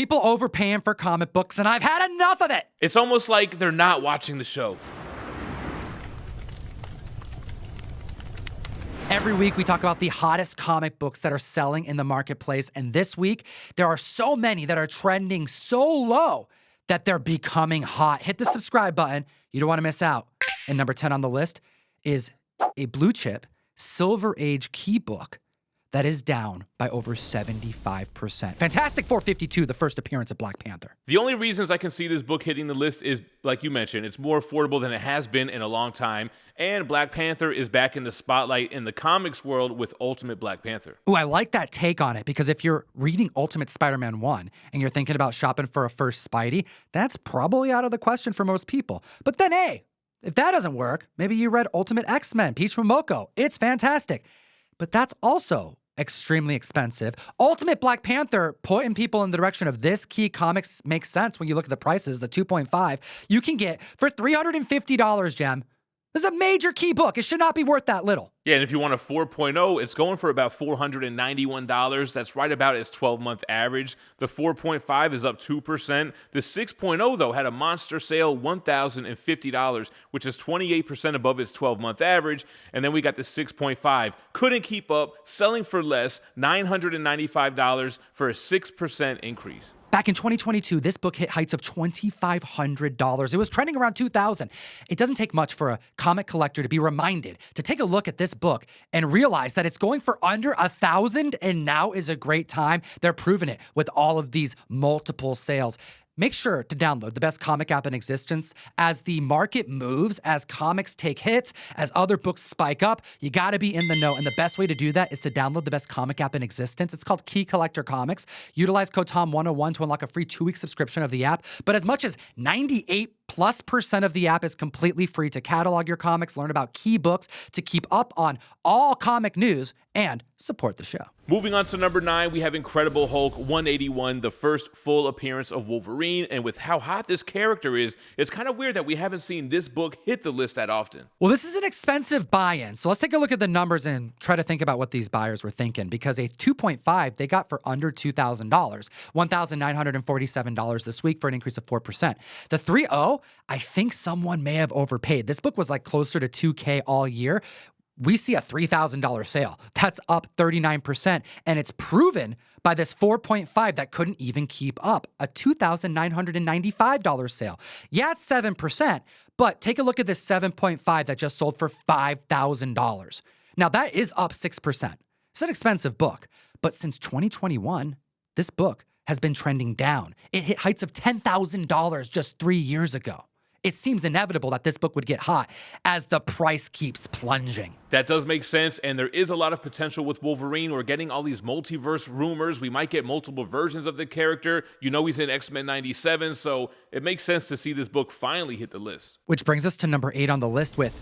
People overpaying for comic books, and I've had enough of it. It's almost like they're not watching the show. Every week, we talk about the hottest comic books that are selling in the marketplace. And this week, there are so many that are trending so low that they're becoming hot. Hit the subscribe button. You don't want to miss out. And number 10 on the list is a blue chip Silver Age key book that is down by over 75%. Fantastic 452, the first appearance of Black Panther. The only reasons I can see this book hitting the list is, like you mentioned, it's more affordable than it has been in a long time, and Black Panther is back in the spotlight in the comics world with Ultimate Black Panther. Ooh, I like that take on it, because if you're reading Ultimate Spider-Man 1 and you're thinking about shopping for a first Spidey, that's probably out of the question for most people. But then, hey, if that doesn't work, maybe you read Ultimate X-Men, Peach Momoko. It's fantastic. But that's also extremely expensive. Ultimate Black Panther, putting people in the direction of this key comics makes sense when you look at the prices. The 2.5 you can get for $350, Jem. This is a major key book. It should not be worth that little. Yeah, and if you want a 4.0, it's going for about $491. That's right about its 12-month average. The 4.5 is up 2%. The 6.0, though, had a monster sale, $1,050, which is 28% above its 12-month average. And then we got the 6.5. Couldn't keep up, selling for less, $995 for a 6% increase. Back in 2022, this book hit heights of $2,500. It was trending around $2,000. It doesn't take much for a comic collector to be reminded to take a look at this book and realize that it's going for under $1,000, and now is a great time. They're proving it with all of these multiple sales. Make sure to download the best comic app in existence. As the market moves, as comics take hits, as other books spike up, you gotta be in the know. And the best way to do that is to download the best comic app in existence. It's called Key Collector Comics. Utilize code TOM101 to unlock a free 2-week subscription of the app. But as much as 98%+ of the app is completely free to catalog your comics, learn about key books, to keep up on all comic news, and support the show. Moving on to number 9, we have Incredible Hulk 181, the first full appearance of Wolverine. And with how hot this character is, it's kind of weird that we haven't seen this book hit the list that often. Well, this is an expensive buy-in. So let's take a look at the numbers and try to think about what these buyers were thinking. Because a 2.5 they got for under $2,000, $1,947 this week, for an increase of 4%. The 3.0, I think someone may have overpaid. This book was like closer to $2K all year. We see a $3,000 sale. That's up 39%. And it's proven by this 4.5 that couldn't even keep up. A $2,995 sale. Yeah, it's 7%, but take a look at this 7.5 that just sold for $5,000. Now, that is up 6%. It's an expensive book. But since 2021, this book has been trending down. It hit heights of $10,000 just 3 years ago. It seems inevitable that this book would get hot as the price keeps plunging. That does make sense, and there is a lot of potential with Wolverine. We're getting all these multiverse rumors. We might get multiple versions of the character. You know he's in X-Men 97, so it makes sense to see this book finally hit the list. Which brings us to number 8 on the list with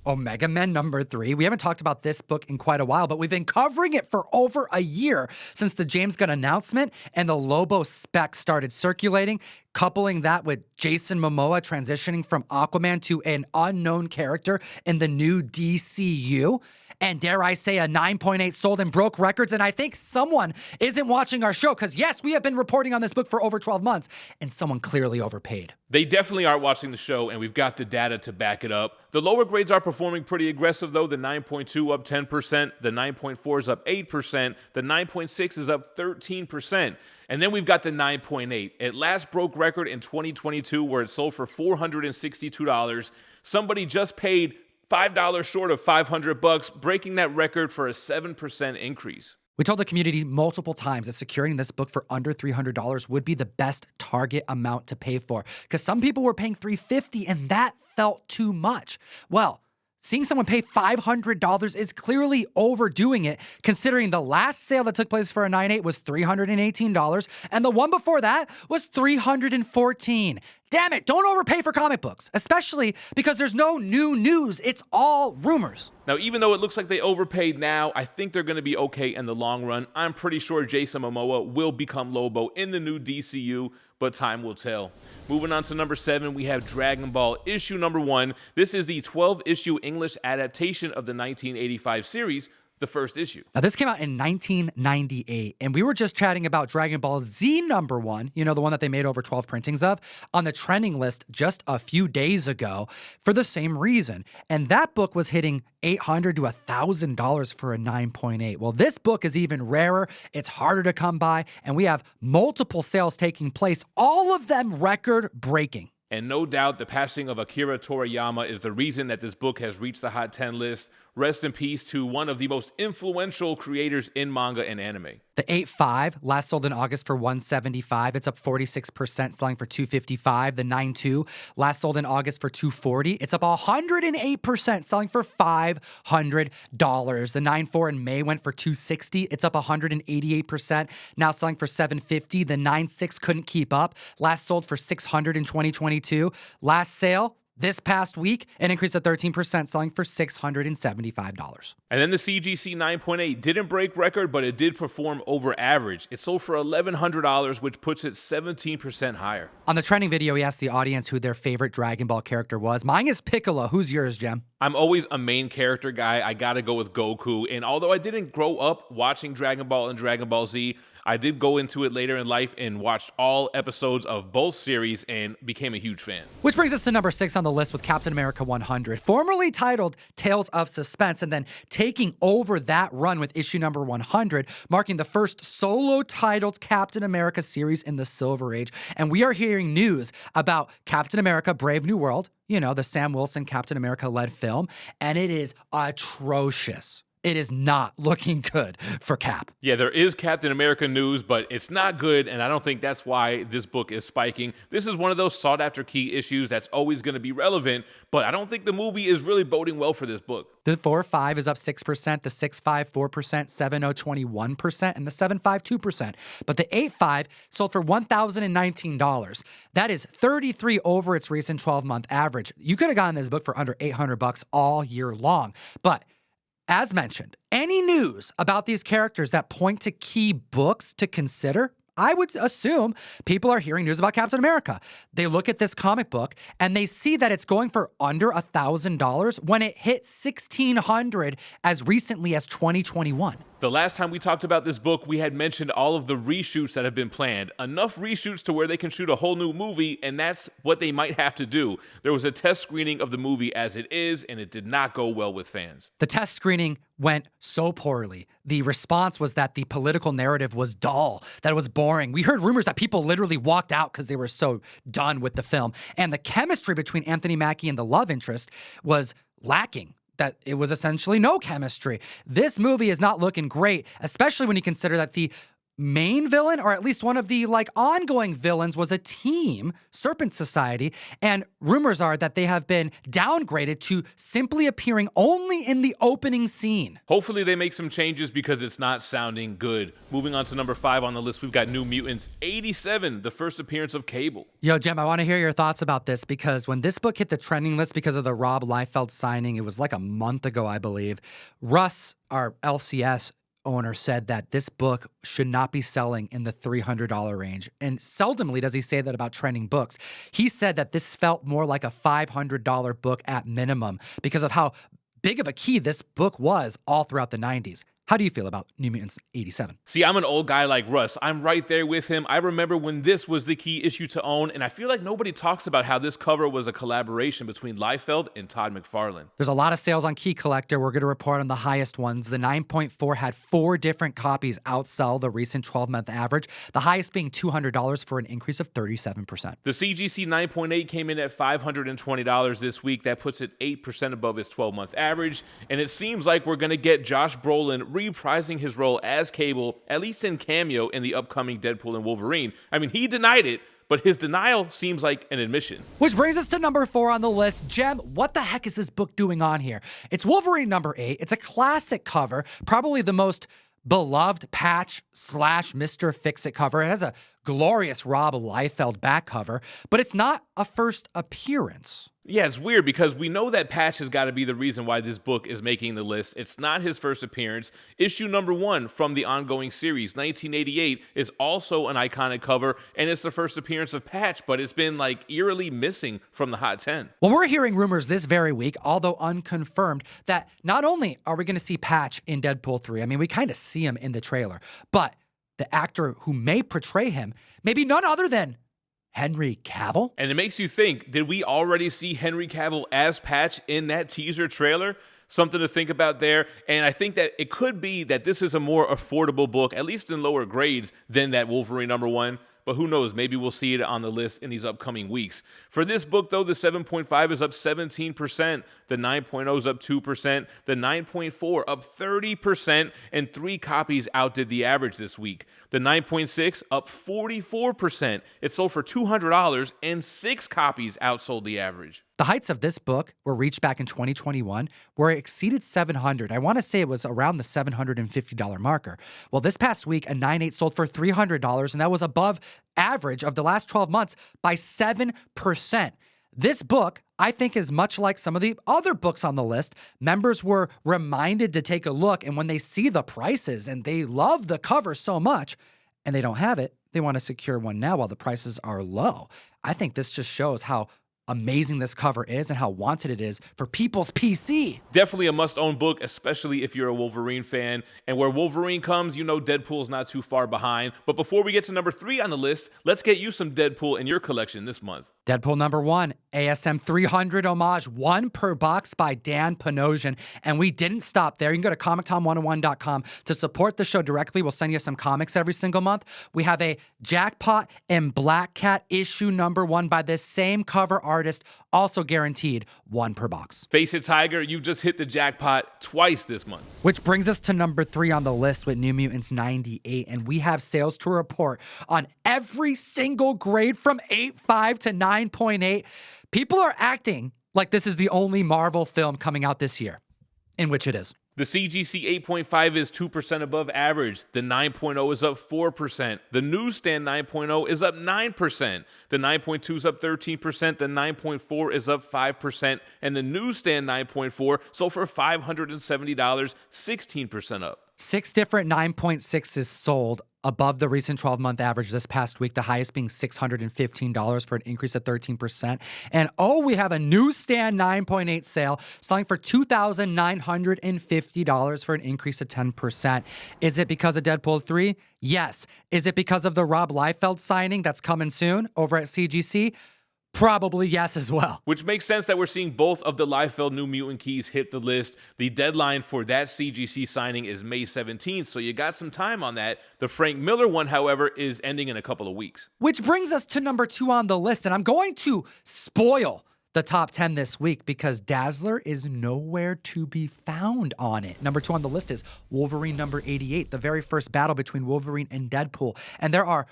Omega Men number 3. We haven't talked about this book in quite a while, but we've been covering it for over a year since the James Gunn announcement and the Lobo spec started circulating. Coupling that with Jason Momoa transitioning from Aquaman to an unknown character in the new DCU. And dare I say, a 9.8 sold and broke records. And I think someone isn't watching our show because, yes, we have been reporting on this book for over 12 months, and someone clearly overpaid. They definitely are watching the show, and we've got the data to back it up. The lower grades are performing pretty aggressive, though. The 9.2 up 10%, the 9.4 is up 8%, the 9.6 is up 13%. And then we've got the 9.8. It last broke record in 2022 where it sold for $462. Somebody just paid $5 short of $500, breaking that record for a 7% increase. We told the community multiple times that securing this book for under $300 would be the best target amount to pay for, because some people were paying $350 and that felt too much. Well, seeing someone pay $500 is clearly overdoing it, considering the last sale that took place for a 9.8 was $318, and the one before that was $314. Damn it, don't overpay for comic books, especially because there's no new news. It's all rumors. Now, even though it looks like they overpaid now, I think they're going to be okay in the long run. I'm pretty sure Jason Momoa will become Lobo in the new DCU, but time will tell. Moving on to number 7, we have Dragon Ball issue number 1. This is the 12-issue English adaptation of the 1985 series, the first issue. Now, this came out in 1998, and we were just chatting about Dragon Ball Z #1, you know, the one that they made over 12 printings of, on the trending list just a few days ago for the same reason. And that book was hitting $800 to $1,000 for a 9.8. Well, this book is even rarer. It's harder to come by, and we have multiple sales taking place, all of them record-breaking. And no doubt the passing of Akira Toriyama is the reason that this book has reached the Hot 10 list. Rest in peace to one of the most influential creators in manga and anime. The 8.5 last sold in August for $175. It's up 46%, selling for $255. The 9.2 last sold in August for $240. It's up 108%, selling for $500. The 9.4 in May went for $260. It's up 188%, now selling for $750. The 9.6 couldn't keep up. Last sold for $600 in 2022. Last sale this past week, an increase of 13%, selling for $675. And then the CGC 9.8 didn't break record, but it did perform over average. It sold for $1,100, which puts it 17% higher. On the trending video, we asked the audience who their favorite Dragon Ball character was. Mine is Piccolo. Who's yours, Jem? I'm always a main character guy. I gotta go with Goku. And although I didn't grow up watching Dragon Ball and Dragon Ball Z, I did go into it later in life and watched all episodes of both series and became a huge fan. Which brings us to number 6 on the list with Captain America 100, formerly titled Tales of Suspense, and then taking over that run with issue number 100, marking the first solo-titled Captain America series in the Silver Age. And we are hearing news about Captain America Brave New World, you know, the Sam Wilson Captain America-led film, and it is atrocious. It is not looking good for Cap. Yeah, there is Captain America news, but it's not good, and I don't think that's why this book is spiking. This is one of those sought-after key issues that's always going to be relevant, but I don't think the movie is really boding well for this book. The 4.5 is up 6%, the 6.5 4%, 7.0 21%, and the 7.5 2%. But the 8.5 sold for $1,019. That is 33 over its recent 12-month average. You could have gotten this book for under $800 all year long, but as mentioned, any news about these characters that point to key books to consider, I would assume people are hearing news about Captain America. They look at this comic book and they see that it's going for under $1,000 when it hit $1,600 as recently as 2021. The last time we talked about this book, we had mentioned all of the reshoots that have been planned. Enough reshoots to where they can shoot a whole new movie, and that's what they might have to do. There was a test screening of the movie as it is, and it did not go well with fans. The test screening went so poorly. The response was that the political narrative was dull, that it was boring. We heard rumors that people literally walked out because they were so done with the film. And the chemistry between Anthony Mackie and the love interest was lacking. That it was essentially no chemistry. This movie is not looking great, especially when you consider that the main villain, or at least one of the ongoing villains, was a team, Serpent Society, and rumors are that they have been downgraded to simply appearing only in the opening scene. Hopefully they make some changes because it's not sounding good. Moving on to number 5 on the list, we've got New Mutants 87, the first appearance of Cable. Yo, Jem, I want to hear your thoughts about this because when this book hit the trending list because of the Rob Liefeld signing, it was like a month ago, I believe, Russ, our LCS owner, said that this book should not be selling in the $300 range. And seldomly does he say that about trending books. He said that this felt more like a $500 book at minimum because of how big of a key this book was all throughout the 90s. How do you feel about New Mutants 87? See, I'm an old guy like Russ. I'm right there with him. I remember when this was the key issue to own, and I feel like nobody talks about how this cover was a collaboration between Liefeld and Todd McFarlane. There's a lot of sales on Key Collector. We're going to report on the highest ones. The 9.4 had 4 different copies outsell the recent 12-month average, the highest being $200 for an increase of 37%. The CGC 9.8 came in at $520 this week. That puts it 8% above its 12-month average, and it seems like we're going to get Josh Brolin reprising his role as Cable, at least in cameo, in the upcoming Deadpool and Wolverine. I mean, he denied it, but his denial seems like an admission. Which brings us to number 4 on the list. Jem, what the heck is this book doing on here? It's Wolverine number 8. It's a classic cover, probably the most beloved patch / Mr. Fix-It cover. It has a glorious Rob Liefeld back cover, but it's not a first appearance. Yeah, it's weird because we know that Patch has got to be the reason why this book is making the list. It's not his first appearance. Issue number 1 from the ongoing series, 1988, is also an iconic cover, and it's the first appearance of Patch, but it's been like eerily missing from the Hot 10. Well, we're hearing rumors this very week, although unconfirmed, that not only are we going to see Patch in Deadpool 3, I mean, we kind of see him in the trailer, but the actor who may portray him may be none other than Henry Cavill. And it makes you think, did we already see Henry Cavill as Patch in that teaser trailer? Something to think about there. And I think that it could be that this is a more affordable book, at least in lower grades, than that Wolverine #1. But who knows, maybe we'll see it on the list in these upcoming weeks. For this book, though, the 7.5 is up 17%, the 9.0 is up 2%, the 9.4 up 30%, and 3 copies outdid the average this week. The 9.6 up 44%. It sold for $200, and 6 copies outsold the average. The heights of this book were reached back in 2021, where it exceeded 700. I want to say it was around the $750 marker. Well, this past week, a 9.8 sold for $300, and that was above average of the last 12 months by 7%. This book, I think, is much like some of the other books on the list. Members were reminded to take a look, and when they see the prices and they love the cover so much, and they don't have it, they want to secure one now while the prices are low. I think this just shows how amazing this cover is and how wanted it is for people's PC. Definitely a must-own book, especially if you're a Wolverine fan. And where Wolverine comes, you know Deadpool's not too far behind. But before we get to number 3 on the list, let's get you some Deadpool in your collection this month. Deadpool number 1, ASM 300 homage, 1 per box by Dan Panosian. And we didn't stop there. You can go to ComicTom101.com to support the show directly. We'll send you some comics every single month. We have a Jackpot and Black Cat issue number 1 by this same cover artist, also guaranteed 1 per box. Face it, Tiger, you just hit the jackpot twice this month. Which brings us to number 3 on the list with New Mutants 98. And we have sales to report on every single grade from 8.5 to 9.8. People are acting like this is the only Marvel film coming out this year, in which it is. The CGC 8.5 is 2% above average. The 9.0 is up 4%. The newsstand 9.0 is up 9%. The 9.2 is up 13%. The 9.4 is up 5%. And the newsstand 9.4 sold for $570, 16% up. 6 different 9.6s sold above the recent 12-month average this past week, the highest being $615 for an increase of 13%. And we have a newsstand 9.8 sale selling for $2,950 for an increase of 10%. Is it because of Deadpool 3? Yes. Is it because of the Rob Liefeld signing that's coming soon over at CGC? Probably yes as well. Which makes sense that we're seeing both of the Liefeld New Mutant keys hit the list. The deadline for that CGC signing is May 17th, so you got some time on that. The Frank Miller one, however, is ending in a couple of weeks. Which brings us to number 2 on the list, and I'm going to spoil the top 10 this week because Dazzler is nowhere to be found on it. Number 2 on the list is Wolverine number 88, the very first battle between Wolverine and Deadpool. And there are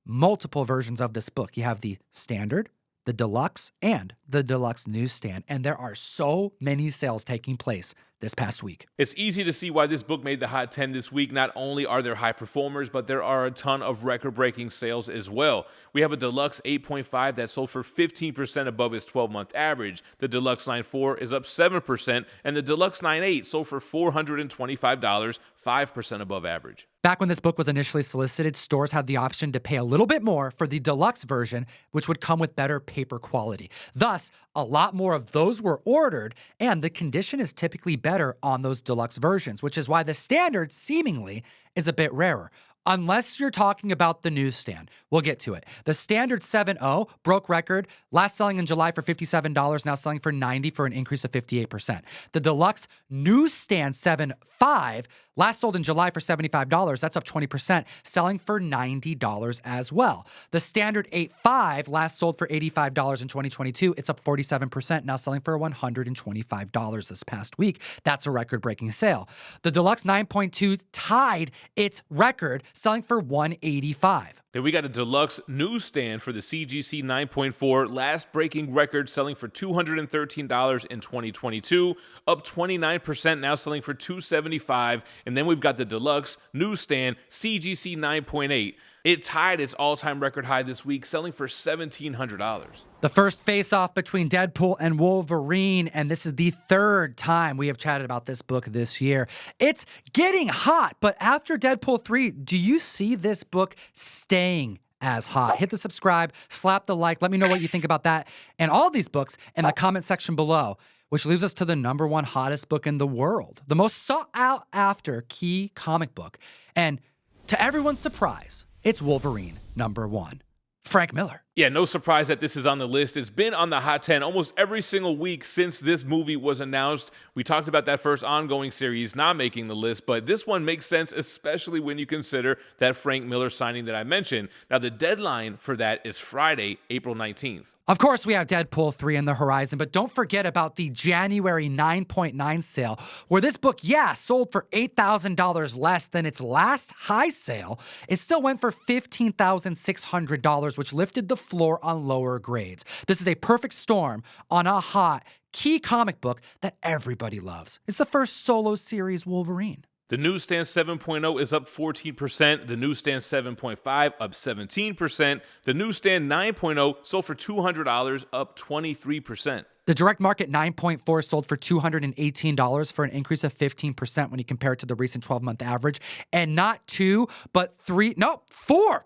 multiple versions of this book. You have the standard, the deluxe, and the deluxe newsstand. And there are so many sales taking place this past week. It's easy to see why this book made the Hot 10 this week. Not only are there high performers, but there are a ton of record-breaking sales as well. We have a deluxe 8.5 that sold for 15% above its 12-month average. The deluxe 9.4 is up 7%, and the deluxe 9.8 sold for $425, 5% above average. Back when this book was initially solicited, stores had the option to pay a little bit more for the deluxe version, which would come with better paper quality. Thus, a lot more of those were ordered, and the condition is typically better on those deluxe versions, which is why the standard seemingly is a bit rarer. Unless you're talking about the newsstand. We'll get to it. The standard 7.0 broke record, last selling in July for $57, now selling for $90 for an increase of 58%. The deluxe newsstand 7.5 last sold in July for $75, that's up 20%, selling for $90 as well. The standard 8.5 last sold for $85 in 2022, it's up 47%, now selling for $125 this past week. That's a record-breaking sale. The deluxe 9.2 tied its record, selling for $185. Then we got a deluxe newsstand for the CGC 9.4, last breaking record selling for $213 in 2022, up 29%, now selling for $275. And then we've got the deluxe newsstand CGC 9.8. It tied its all-time record high this week, selling for $1,700. The first face-off between Deadpool and Wolverine, and this is the third time we have chatted about this book this year. It's getting hot, but after Deadpool 3, do you see this book staying as hot? Hit the subscribe, slap the like, let me know what you think about that and all these books in the comment section below, which leaves us to the #1 hottest book in the world, the most sought out after key comic book. And to everyone's surprise, it's Wolverine #1. Frank Miller. Yeah, no surprise that this is on the list. It's been on the Hot 10 almost every single week since this movie was announced. We talked about that first ongoing series not making the list, but this one makes sense, especially when you consider that Frank Miller signing that I mentioned. Now, the deadline for that is Friday, April 19th. Of course, we have Deadpool 3 in the horizon, but don't forget about the January 9.9 sale, where this book, sold for $8,000 less than its last high sale. It still went for $15,600, which lifted the floor on lower grades. This is a perfect storm on a hot, key comic book that everybody loves. It's the first solo series Wolverine. The Newsstand 7.0 is up 14%. The Newsstand 7.5 up 17%. The Newsstand 9.0 sold for $200, up 23%. The direct market 9.4 sold for $218 for an increase of 15% when you compare it to the recent 12-month average. And not 4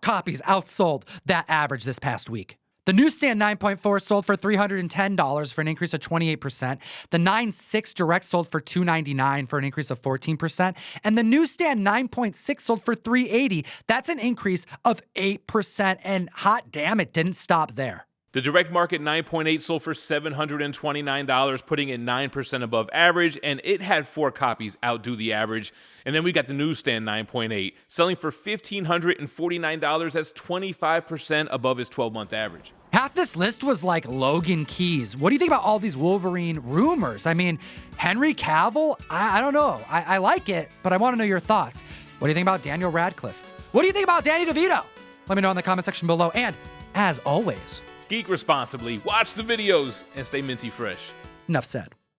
copies outsold that average this past week. The Newsstand 9.4 sold for $310 for an increase of 28%. The 9.6 direct sold for $299 for an increase of 14%. And the Newsstand 9.6 sold for $380. That's an increase of 8%. And hot damn, it didn't stop there. The direct market 9.8 sold for $729, putting it 9% above average, and it had 4 copies outdo the average. And then we got the Newsstand 9.8, selling for $1,549. That's 25% above its 12-month average. Half this list was like Logan Keys. What do you think about all these Wolverine rumors? I mean, Henry Cavill, I don't know. I like it, but I want to know your thoughts. What do you think about Daniel Radcliffe? What do you think about Danny DeVito? Let me know in the comment section below. And as always, Geek responsibly, watch the videos, and stay minty fresh. enough said.